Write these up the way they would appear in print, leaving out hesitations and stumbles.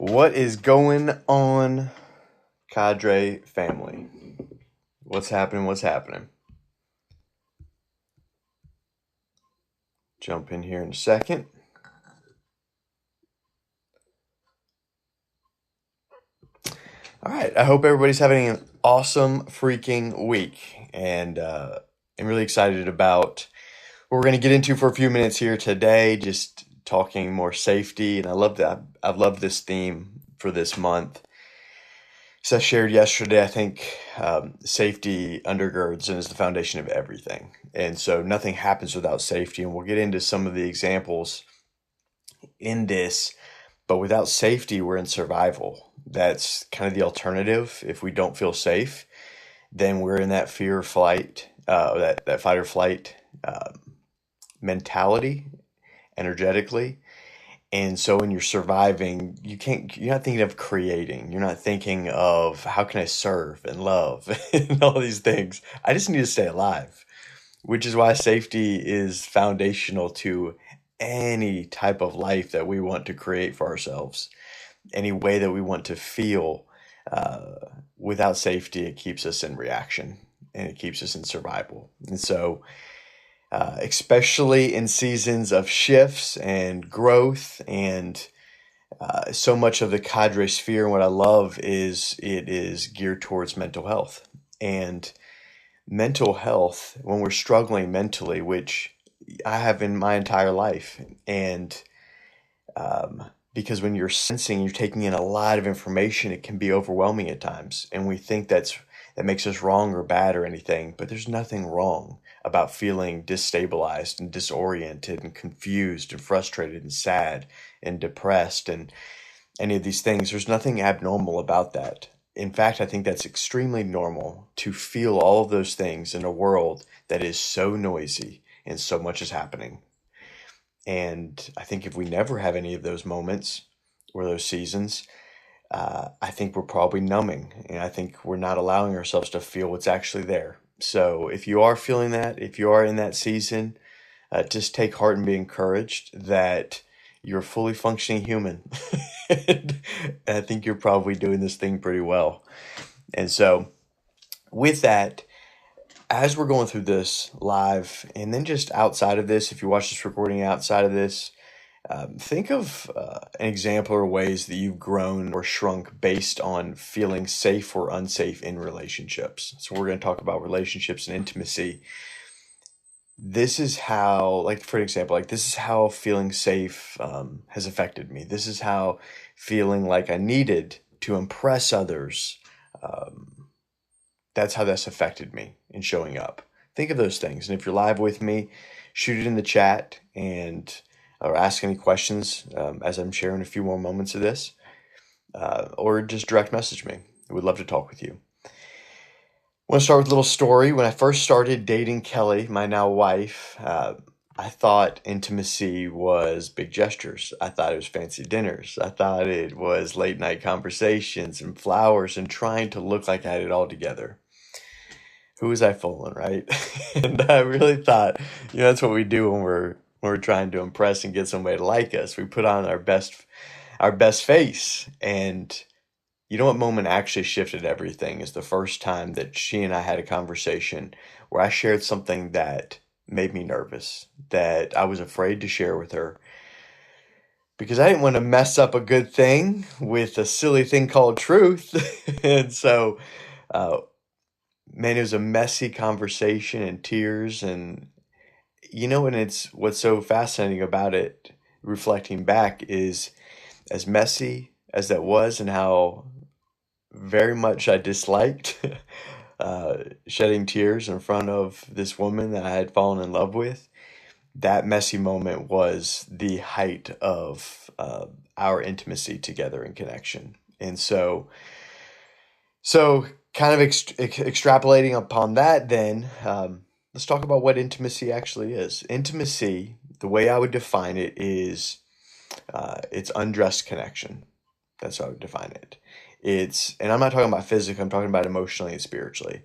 What is going on, Cadre family? What's happening? What's happening? Jump in here in a second. All right. I hope everybody's having an awesome freaking week. And I'm really excited about what we're going to get into for a few minutes here today, just talking more safety. And I love that. I've loved this theme for this month. As I shared yesterday, I think safety undergirds and is the foundation of everything. And so nothing happens without safety. And we'll get into some of the examples in this. But without safety, we're in survival. That's kind of the alternative. If we don't feel safe, then we're in that fear or flight, that fight or flight mentality energetically. And so when you're surviving, you're not thinking of creating. You're not thinking of how can I serve and love and all these things. I just need to stay alive, which is why safety is foundational to any type of life that we want to create for ourselves, any way that we want to feel. Without safety, it keeps us in reaction and it keeps us in survival. And so especially in seasons of shifts and growth and so much of the cadre sphere. And what I love is it is geared towards mental health. And mental health, when we're struggling mentally, which I have in my entire life, and because when you're sensing, you're taking in a lot of information, it can be overwhelming at times. And we think that makes us wrong or bad or anything, but there's nothing wrong about feeling destabilized and disoriented and confused and frustrated and sad and depressed and any of these things. There's nothing abnormal about that. In fact, I think that's extremely normal to feel all of those things in a world that is so noisy and so much is happening. And I think if we never have any of those moments or those seasons, I think we're probably numbing, and I think we're not allowing ourselves to feel what's actually there. So if you are feeling that, if you are in that season, just take heart and be encouraged that you're a fully functioning human. And I think you're probably doing this thing pretty well. And so with that, as we're going through this live, and then just outside of this, if you watch this recording outside of this, think of an example or ways that you've grown or shrunk based on feeling safe or unsafe in relationships. So we're going to talk about relationships and intimacy. This is how, like for example, like this is how feeling safe has affected me. This is how feeling like I needed to impress others. That's how that's affected me in showing up. Think of those things. And if you're live with me, shoot it in the chat and or ask any questions as I'm sharing a few more moments of this, or just direct message me. I would love to talk with you. I want to start with a little story. When I first started dating Kelly, my now wife, I thought intimacy was big gestures. I thought it was fancy dinners. I thought it was late night conversations and flowers and trying to look like I had it all together. Who was I fooling, right? And I really thought, that's what we do when we're trying to impress and get somebody to like us. We put on our best face. And you know what moment actually shifted everything is the first time that she and I had a conversation where I shared something that made me nervous, that I was afraid to share with her because I didn't want to mess up a good thing with a silly thing called truth. And so, man, it was a messy conversation and tears. And and it's what's so fascinating about it, reflecting back, is as messy as that was and how very much I disliked shedding tears in front of this woman that I had fallen in love with. That messy moment was the height of our intimacy together and connection. And so kind of extrapolating upon that, then let's talk about what intimacy actually is. Intimacy, the way I would define it, is it's undressed connection. That's how I would define it. And I'm not talking about physically, I'm talking about emotionally and spiritually.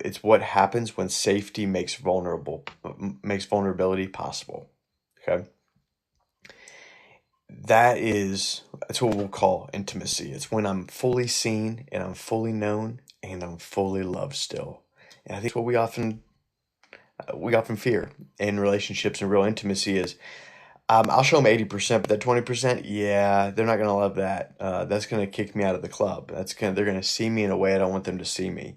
It's what happens when safety makes vulnerability possible. Okay. That is That's what we'll call intimacy. It's when I'm fully seen and I'm fully known and I'm fully loved still. And I think what we often fear in relationships and real intimacy is I'll show them 80%, but that 20%, yeah, they're not gonna love that. That's gonna kick me out of the club. They're gonna see me in a way I don't want them to see me.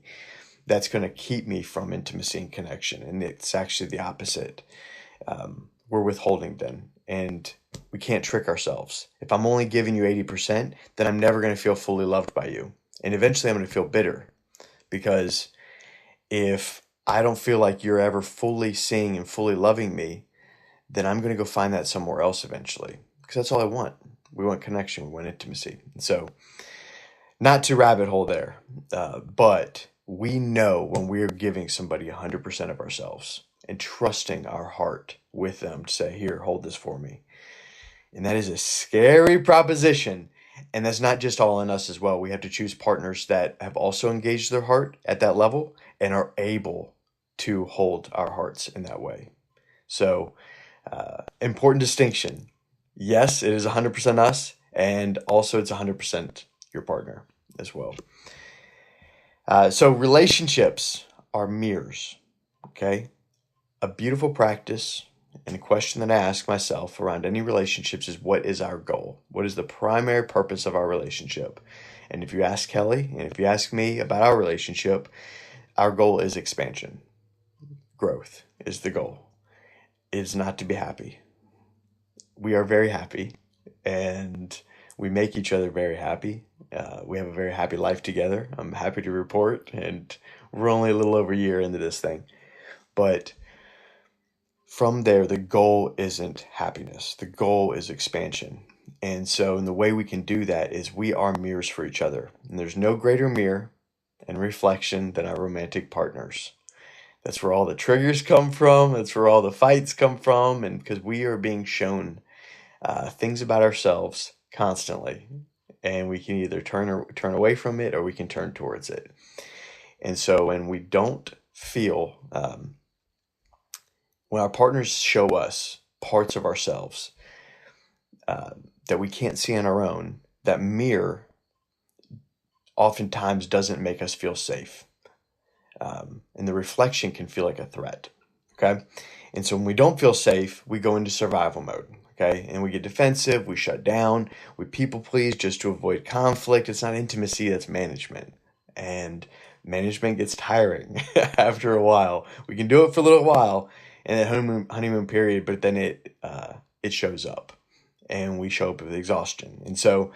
That's gonna keep me from intimacy and connection. And it's actually the opposite. We're withholding then, and we can't trick ourselves. If I'm only giving you 80%, then I'm never gonna feel fully loved by you, and eventually I'm gonna feel bitter because if I don't feel like you're ever fully seeing and fully loving me, then I'm going to go find that somewhere else eventually because that's all I want. We want connection, we want intimacy. And so, not to rabbit hole there, but we know when we're giving somebody 100% of ourselves and trusting our heart with them to say, here, hold this for me. And that is a scary proposition. And that's not just all in us as well. We have to choose partners that have also engaged their heart at that level and are able to hold our hearts in that way. So, important distinction. Yes, it is 100% us, and also it's 100% your partner as well. So relationships are mirrors, okay? A beautiful practice and a question that I ask myself around any relationships is, what is our goal? What is the primary purpose of our relationship? And if you ask Kelly, and if you ask me about our relationship, our goal is expansion. Growth is the goal. It is not to be happy. We are very happy, and we make each other very happy. We have a very happy life together. I'm happy to report, and we're only a little over a year into this thing. But from there, the goal isn't happiness. The goal is expansion. And so, the way we can do that is we are mirrors for each other. And there's no greater mirror and reflection than our romantic partners. That's where all the triggers come from. That's where all the fights come from. And because we are being shown things about ourselves constantly, and we can either turn away from it or we can turn towards it. And so when we don't feel, when our partners show us parts of ourselves that we can't see on our own, that mirror oftentimes doesn't make us feel safe. And the reflection can feel like a threat. Okay. And so when we don't feel safe, we go into survival mode. Okay. And we get defensive, we shut down, we people please just to avoid conflict. It's not intimacy, that's management. And management gets tiring after a while. We can do it for a little while in the honeymoon period, but then it shows up and we show up with exhaustion. And so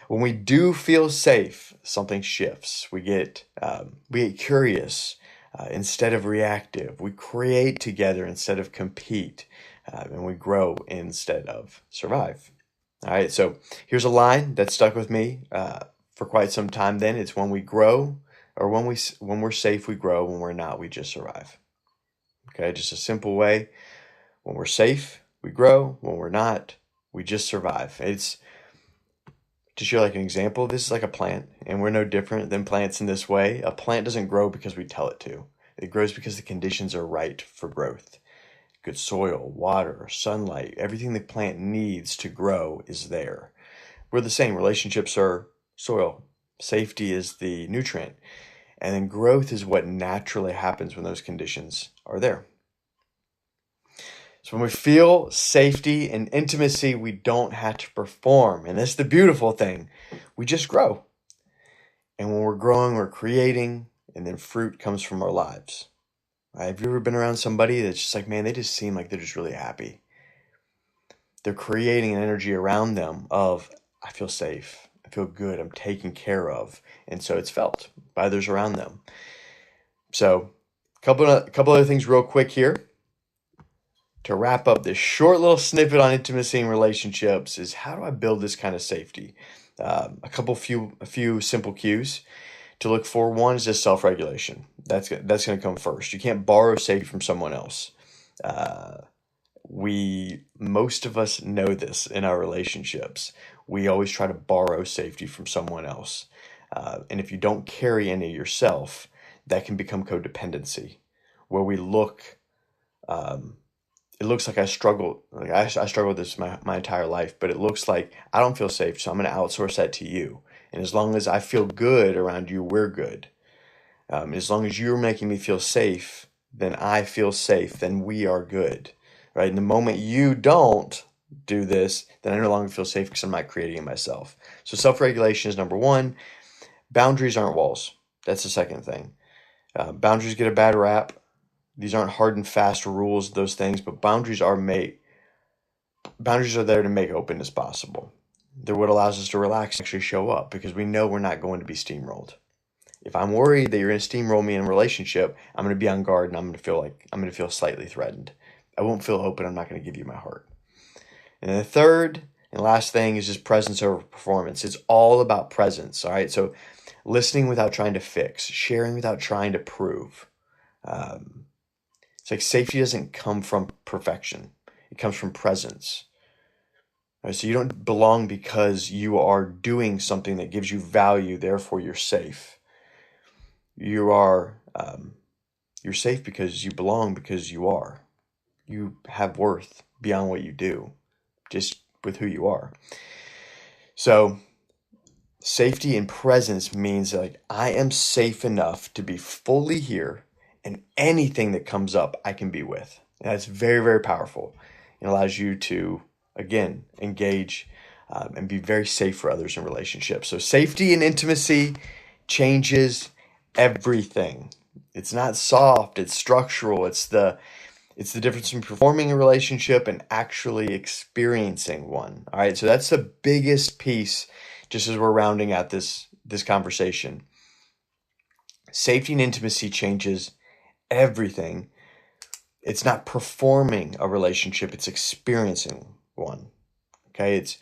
when we do feel safe, something shifts. We get curious instead of reactive. We create together instead of compete. And we grow instead of survive. All right, so here's a line that stuck with me for quite some time then. It's when we grow, or when we're safe, we grow. When we're not, we just survive. Okay, just a simple way. When we're safe, we grow. When we're not, we just survive. It's to show like an example, this is like a plant, and we're no different than plants in this way. A plant doesn't grow because we tell it to. It grows because the conditions are right for growth. Good soil, water, sunlight, everything the plant needs to grow is there. We're the same. Relationships are soil. Safety is the nutrient. And then growth is what naturally happens when those conditions are there. So when we feel safety and intimacy, we don't have to perform. And that's the beautiful thing. We just grow. And when we're growing, we're creating, and then fruit comes from our lives. Right? Have you ever been around somebody that's just like, man, they just seem like they're just really happy. They're creating an energy around them of, I feel safe, I feel good, I'm taken care of. And so it's felt by others around them. So a couple other things real quick here. To wrap up this short little snippet on intimacy and relationships is, how do I build this kind of safety? A few simple cues to look for. One is just self-regulation. That's going to come first. You can't borrow safety from someone else. Most of us know this in our relationships. We always try to borrow safety from someone else. And if you don't carry any yourself, that can become codependency, where we look it looks like I struggle. Like I struggled with this my entire life, but it looks like I don't feel safe, so I'm going to outsource that to you. And as long as I feel good around you, we're good. As long as you're making me feel safe, then I feel safe, then we are good, right? And the moment you don't do this, then I no longer feel safe because I'm not creating it myself. So self-regulation is number one. Boundaries aren't walls. That's the second thing. Boundaries get a bad rap. These aren't hard and fast rules, those things, but boundaries are there to make openness possible. They're what allows us to relax and actually show up because we know we're not going to be steamrolled. If I'm worried that you're going to steamroll me in a relationship, I'm going to be on guard and I'm going to feel slightly threatened. I won't feel open. I'm not going to give you my heart. And then the third and last thing is just presence over performance. It's all about presence. All right. So listening without trying to fix, sharing without trying to prove. It's like safety doesn't come from perfection. It comes from presence. Right? So you don't belong because you are doing something that gives you value, therefore you're safe. You're safe because you belong, because you are. You have worth beyond what you do, just with who you are. So safety and presence means like I am safe enough to be fully here, and anything that comes up, I can be with. And that's very, very powerful. It allows you to, again, engage and be very safe for others in relationships. So safety and intimacy changes everything. It's not soft, it's structural. It's the difference between performing a relationship and actually experiencing one. All right, so that's the biggest piece, just as we're rounding out this conversation. Safety and intimacy changes everything. It's not performing a relationship, it's experiencing one. Okay, it's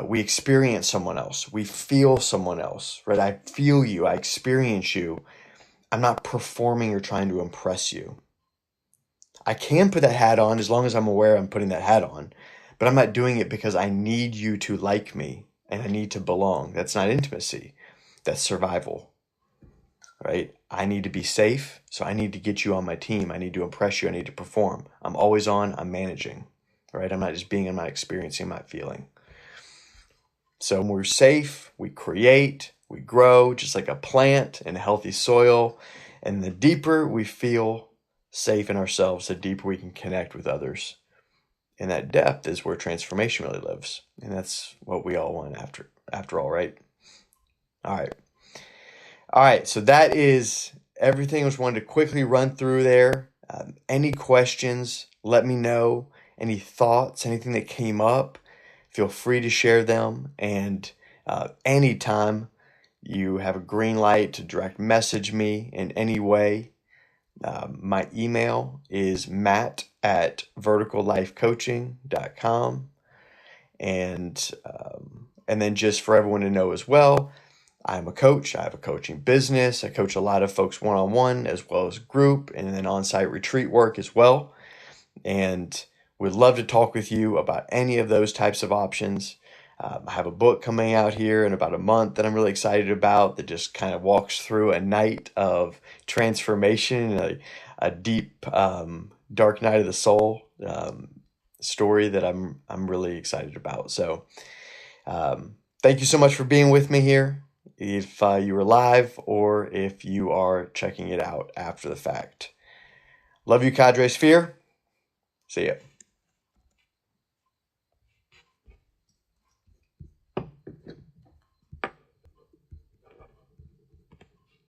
we experience someone else. We feel someone else, right? I feel you, I experience you. I'm not performing or trying to impress you. I can put that hat on as long as I'm aware I'm putting that hat on, but I'm not doing it because I need you to like me and I need to belong. That's not intimacy. That's survival, right? I need to be safe, so I need to get you on my team. I need to impress you. I need to perform. I'm always on. I'm managing, right? I'm not just being, I'm not experiencing, I'm not feeling. So when we're safe, we create, we grow just like a plant in a healthy soil. And the deeper we feel safe in ourselves, the deeper we can connect with others. And that depth is where transformation really lives. And that's what we all want after all, right? All right. So that is everything I just wanted to quickly run through there. Any questions, let me know. Any thoughts, anything that came up, feel free to share them. And anytime you have a green light to direct message me in any way, my email is matt@verticallifecoaching.com. And then just for everyone to know as well, I'm a coach. I have a coaching business. I coach a lot of folks one-on-one as well as group and then on-site retreat work as well. And would love to talk with you about any of those types of options. I have a book coming out here in about a month that I'm really excited about that just kind of walks through a night of transformation, a deep, dark night of the soul story that I'm really excited about. So thank you so much for being with me here, if you were live or if you are checking it out after the fact. Love you, Cadre Sphere. See ya.